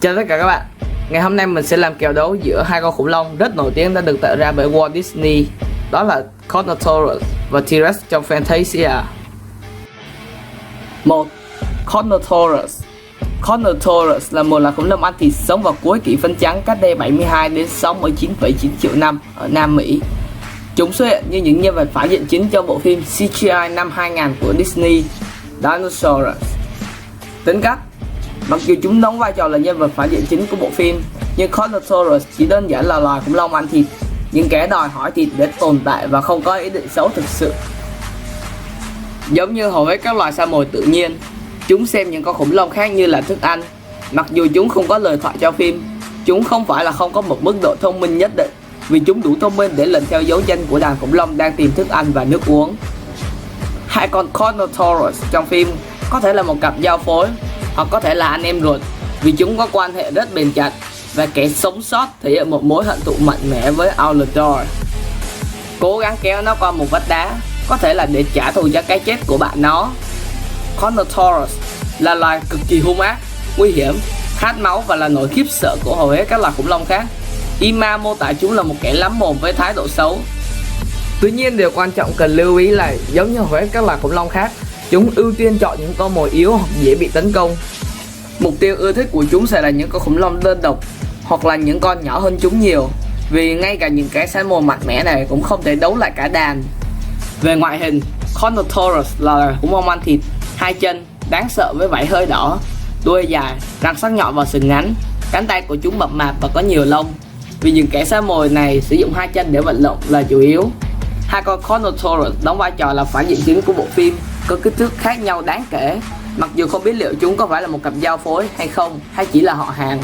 Chào tất cả các bạn. Ngày hôm nay mình sẽ làm kèo đấu giữa hai con khủng long rất nổi tiếng đã được tạo ra bởi Walt Disney, đó là Carnotaurus và T-Rex trong Fantasia. 1. Carnotaurus. Carnotaurus là một loài khủng long ăn thịt sống vào cuối kỷ phấn trắng cách đây 72 đến 69,9 triệu năm ở Nam Mỹ. Chúng xuất hiện như những nhân vật phản diện chính trong bộ phim CGI năm 2000 của Disney, Dinosaurs. Tính cách: mặc dù chúng đóng vai trò là nhân vật phản diện chính của bộ phim, nhưng Carnotaurus chỉ đơn giản là loài khủng long ăn thịt, những kẻ đòi hỏi thịt để tồn tại và không có ý định xấu thực sự. Giống như hầu hết các loài sa mồi tự nhiên, chúng xem những con khủng long khác như là thức ăn. Mặc dù chúng không có lời thoại cho phim, chúng không phải là không có một mức độ thông minh nhất định, vì chúng đủ thông minh để lần theo dấu chân của đàn khủng long đang tìm thức ăn và nước uống. Hai con Carnotaurus trong phim có thể là một cặp giao phối, hoặc có thể là anh em ruột, vì chúng có quan hệ rất bền chặt, và kẻ sống sót thể hiện một mối hận thù mạnh mẽ với Allosaurus. Cố gắng kéo nó qua một vách đá, có thể là để trả thù cho cái chết của bạn nó. Carnotaurus là loài cực kỳ hung ác, nguy hiểm, khát máu và là nỗi khiếp sợ của hầu hết các loài khủng long khác. Ima mô tả chúng là một kẻ lắm mồm với thái độ xấu. Tuy nhiên, điều quan trọng cần lưu ý là giống như hầu hết các loài khủng long khác, chúng ưu tiên chọn những con mồi yếu hoặc dễ bị tấn công. Mục tiêu ưa thích của chúng sẽ là những con khủng long đơn độc hoặc là những con nhỏ hơn chúng nhiều, vì ngay cả những cái săn mồi mạnh mẽ này cũng không thể đấu lại cả đàn. Về ngoại hình, Carnotaurus là khủng long ăn thịt, hai chân, đáng sợ với vảy hơi đỏ, đuôi dài, răng sắc nhọn và sừng ngắn. Cánh tay của chúng mập mạp và có nhiều lông, vì những kẻ săn mồi này sử dụng hai chân để vận động là chủ yếu. Hai con Carnotaurus đóng vai trò là phản diện chính của bộ phim, có kích thước khác nhau đáng kể, mặc dù không biết liệu chúng có phải là một cặp giao phối hay không, hay chỉ là họ hàng.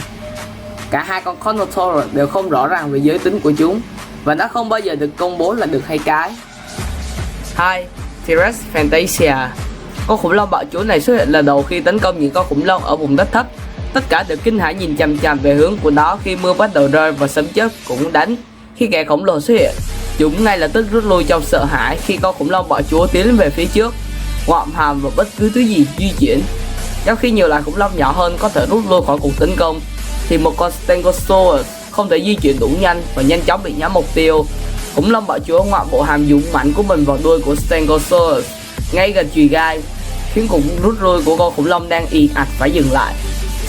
Cả hai con Carnotaurus đều không rõ ràng về giới tính của chúng, và nó không bao giờ được công bố là được hay cái. 2. T-Rex Fantasia. Con khủng long bạo chúa này xuất hiện lần đầu khi tấn công những con khủng long ở vùng đất thấp. Tất cả đều kinh hãi nhìn chằm chằm về hướng của nó khi mưa bắt đầu rơi và sấm chớp cũng đánh. Khi kẻ khổng lồ xuất hiện, chúng ngay lập tức rút lui trong sợ hãi khi con khủng long bạo chúa tiến về phía trước, ngoạm hàm vào bất cứ thứ gì di chuyển. Trong khi nhiều loài khủng long nhỏ hơn có thể rút lui khỏi cuộc tấn công, thì một con Stegosaurus không thể di chuyển đủ nhanh và nhanh chóng bị nhắm mục tiêu. Khủng long bạo chúa ngoạm bộ hàm dũng mãnh của mình vào đuôi của Stegosaurus ngay gần chùy gai, khiến cuộc rút lui của con khủng long đang ì ạch phải dừng lại.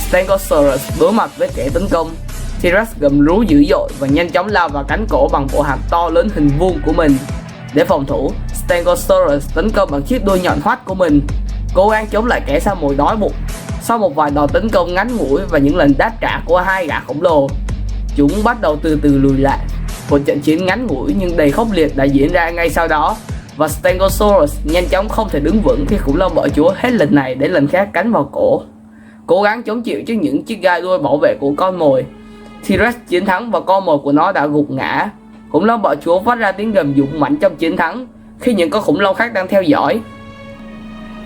Stegosaurus đối mặt với kẻ tấn công, T-Rex gầm rú dữ dội và nhanh chóng lao vào cánh cổ bằng bộ hàm to lớn hình vuông của mình. Để phòng thủ, Stegosaurus tấn công bằng chiếc đuôi nhọn hoắt của mình, cố gắng chống lại kẻ săn mồi đói bụng. Sau một vài đòn tấn công ngắn ngủi và những lần đáp trả của hai gã khổng lồ, chúng bắt đầu từ từ lùi lại. Một trận chiến ngắn ngủi nhưng đầy khốc liệt đã diễn ra ngay sau đó, và Stegosaurus nhanh chóng không thể đứng vững khi khủng long bạo chúa hết lần này đến lần khác cắn vào cổ, cố gắng chống chịu trước những chiếc gai đuôi bảo vệ của con mồi. T-Rex chiến thắng và con mồi của nó đã gục ngã. Khủng long bạo chúa phát ra tiếng gầm dũng mãnh trong chiến thắng khi những con khủng long khác đang theo dõi.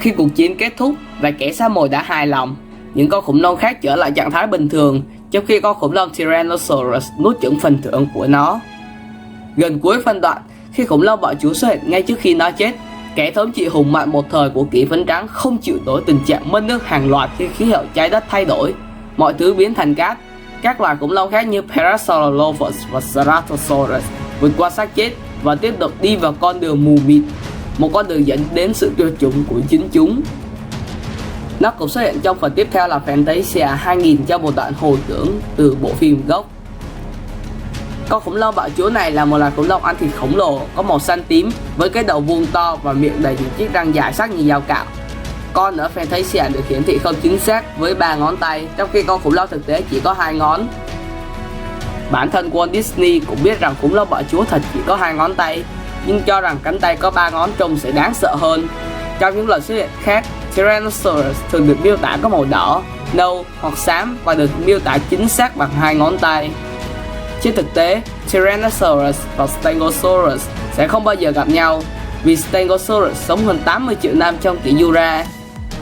Khi cuộc chiến kết thúc và kẻ săn mồi đã hài lòng, những con khủng long khác trở lại trạng thái bình thường, trong khi con khủng long Tyrannosaurus nuốt chửng phần thưởng của nó. Gần cuối phân đoạn, khi khủng long bạo chúa xuất hiện ngay trước khi nó chết, kẻ thống trị hùng mạnh một thời của kỷ phấn trắng không chịu nổi tình trạng mất nước hàng loạt khi khí hậu trái đất thay đổi, mọi thứ biến thành cát. Các loài khủng long khác như Parasaurolophus và Ceratosaurus vượt qua xác chết và tiếp tục đi vào con đường mù mịt, một con đường dẫn đến sự tuyệt chủng của chính chúng. Nó cũng xuất hiện trong phần tiếp theo là Fantasia 2000 trong một đoạn hồi tưởng từ bộ phim gốc. Con khủng long bạo chúa này là một loài khủng long ăn thịt khổng lồ, có màu xanh tím với cái đầu vuông to và miệng đầy những chiếc răng dài sắc như dao cạo. Con ở Fantasia được hiển thị không chính xác với 3 ngón tay, trong khi con khủng long thực tế chỉ có 2 ngón. Bản thân Walt Disney cũng biết rằng khủng long bạo chúa thật chỉ có 2 ngón tay, nhưng cho rằng cánh tay có 3 ngón trông sẽ đáng sợ hơn. Trong những lần xuất hiện khác, Tyrannosaurus thường được miêu tả có màu đỏ, nâu hoặc xám và được miêu tả chính xác bằng 2 ngón tay. Trên thực tế, Tyrannosaurus và Stegosaurus sẽ không bao giờ gặp nhau, vì Stegosaurus sống hơn 80 triệu năm trong kỷ Jura,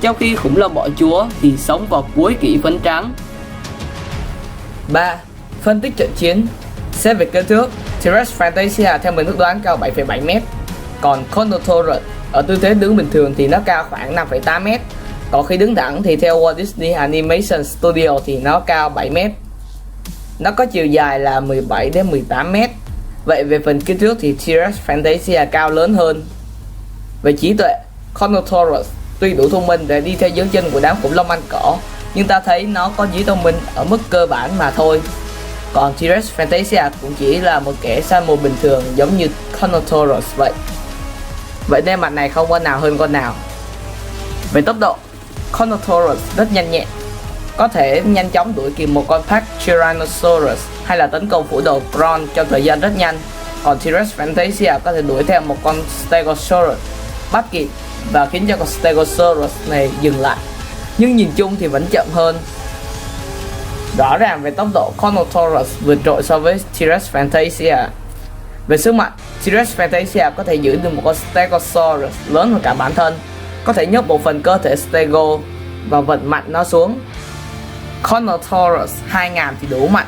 trong khi khủng long bạo chúa thì sống vào cuối kỷ phấn trắng. 3. Phân tích trận chiến. Xét về kích thước, T-Rex Fantasia theo mình ước đoán cao 7,7m, còn Carnotaurus ở tư thế đứng bình thường thì nó cao khoảng 5,8m. Còn khi đứng thẳng thì theo Walt Disney Animation Studio thì nó cao 7 m. Nó có chiều dài là 17 đến 18 m. Vậy về phần kích thước thì T-Rex Fantasia cao lớn hơn. Về trí tuệ, Carnotaurus tuy đủ thông minh để đi theo dấu chân của đám khủng long ăn cỏ, nhưng ta thấy nó có trí thông minh ở mức cơ bản mà thôi. Còn T-Rex Fantasia cũng chỉ là một kẻ săn mồi bình thường giống như Carnotaurus vậy. Vậy nên mặt này không con nào hơn con nào. Về tốc độ, Carnotaurus rất nhanh nhẹn, có thể nhanh chóng đuổi kịp một con pack Tyrannosaurus hay là tấn công phủ đầu Kron trong thời gian rất nhanh. Còn T-Rex Fantasia có thể đuổi theo một con Stegosaurus, bắt kịp và khiến cho con Stegosaurus này dừng lại, nhưng nhìn chung thì vẫn chậm hơn. Rõ ràng về tốc độ, Carnotaurus vượt trội so với T-Rex Fantasia. Về sức mạnh, T-Rex Fantasia có thể giữ được một con Stegosaurus lớn hơn cả bản thân, có thể nhấc một phần cơ thể Stego và vận mạnh nó xuống. Carnotaurus 2000 thì đủ mạnh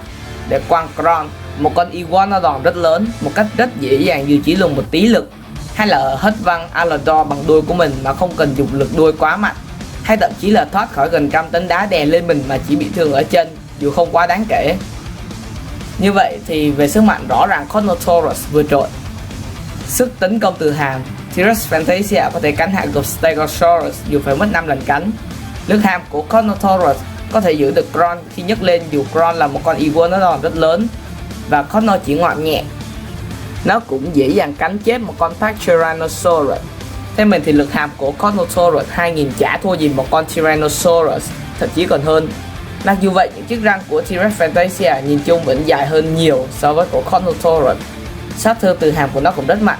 để quăng Kron, một con Iguanodon rất lớn, một cách rất dễ dàng dù chỉ dùng một tí lực, hay là hất văng Allosaurus bằng đuôi của mình mà không cần dùng lực đuôi quá mạnh, hay thậm chí là thoát khỏi gần trăm tấn đá đè lên mình mà chỉ bị thương ở chân dù không quá đáng kể. Như vậy thì về sức mạnh rõ ràng Carnotaurus vượt trội. Sức tấn công từ hàm, T-Rex Fantasia có thể cắn hạ gục Stegosaurus dù phải mất 5 lần cắn. Lực hàm của Carnotaurus có thể giữ được Kron khi nhấc lên dù Kron là một con Iguanodon rất lớn và Carno chỉ ngoạm nhẹ. Nó cũng dễ dàng cắn chết một con pack Tyrannosaurus. Theo mình thì lực hàm của Carnotaurus 2000 chả thua gì một con Tyrannosaurus, thậm chí còn hơn. Mặc dù vậy, những chiếc răng của T-Rex Fantasia nhìn chung vẫn dài hơn nhiều so với của Carnotaurus. Sát thương từ hàm của nó cũng rất mạnh,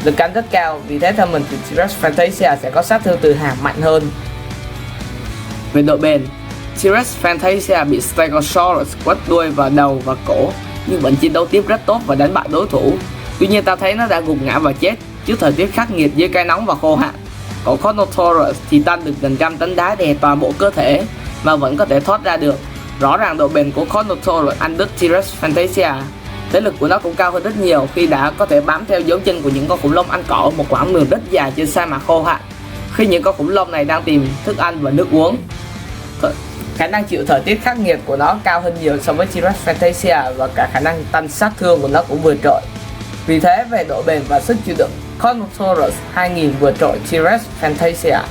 lực cắn rất cao, vì thế theo mình thì T-Rex Fantasia sẽ có sát thương từ hàm mạnh hơn. Về độ bền, T-Rex Fantasia bị Stegosaurus quất đuôi vào đầu và cổ, nhưng vẫn chiến đấu tiếp rất tốt và đánh bại đối thủ. Tuy nhiên ta thấy nó đã gục ngã và chết trước thời tiết khắc nghiệt dưới cái nóng và khô hạn. Còn Carnotaurus thì tăng được gần trăm tấn đá đè toàn bộ cơ thể mà vẫn có thể thoát ra được. Rõ ràng độ bền của Carnotaurus ăn đứt T-Rex Fantasia. Thế lực của nó cũng cao hơn rất nhiều khi đã có thể bám theo dấu chân của những con khủng long ăn cỏ một quãng đường rất dài trên sa mạc khô hạn, khi những con khủng long này đang tìm thức ăn và nước uống. Khả năng chịu thời tiết khắc nghiệt của nó cao hơn nhiều so với T-Rex Fantasia, và cả khả năng tăng sát thương của nó cũng vượt trội. Vì thế về độ bền và sức chịu đựng, Carnotaurus 2000 vượt trội T-Rex Fantasia.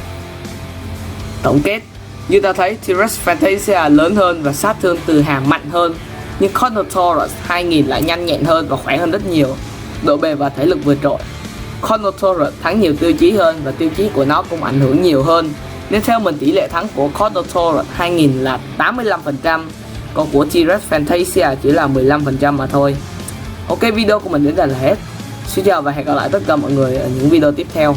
Tổng kết, như ta thấy T-Rex Fantasia lớn hơn và sát thương từ hàm mạnh hơn, nhưng Carnotaurus 2000 lại nhanh nhẹn hơn và khỏe hơn rất nhiều. Độ bền và thể lực vượt trội, Carnotaurus thắng nhiều tiêu chí hơn và tiêu chí của nó cũng ảnh hưởng nhiều hơn, nên theo mình tỷ lệ thắng của Carnotaurus 2000 là 85%, còn của T-Rex Fantasia chỉ là 15% mà thôi. Ok, video của mình đến đây là hết. Xin chào và hẹn gặp lại tất cả mọi người ở những video tiếp theo.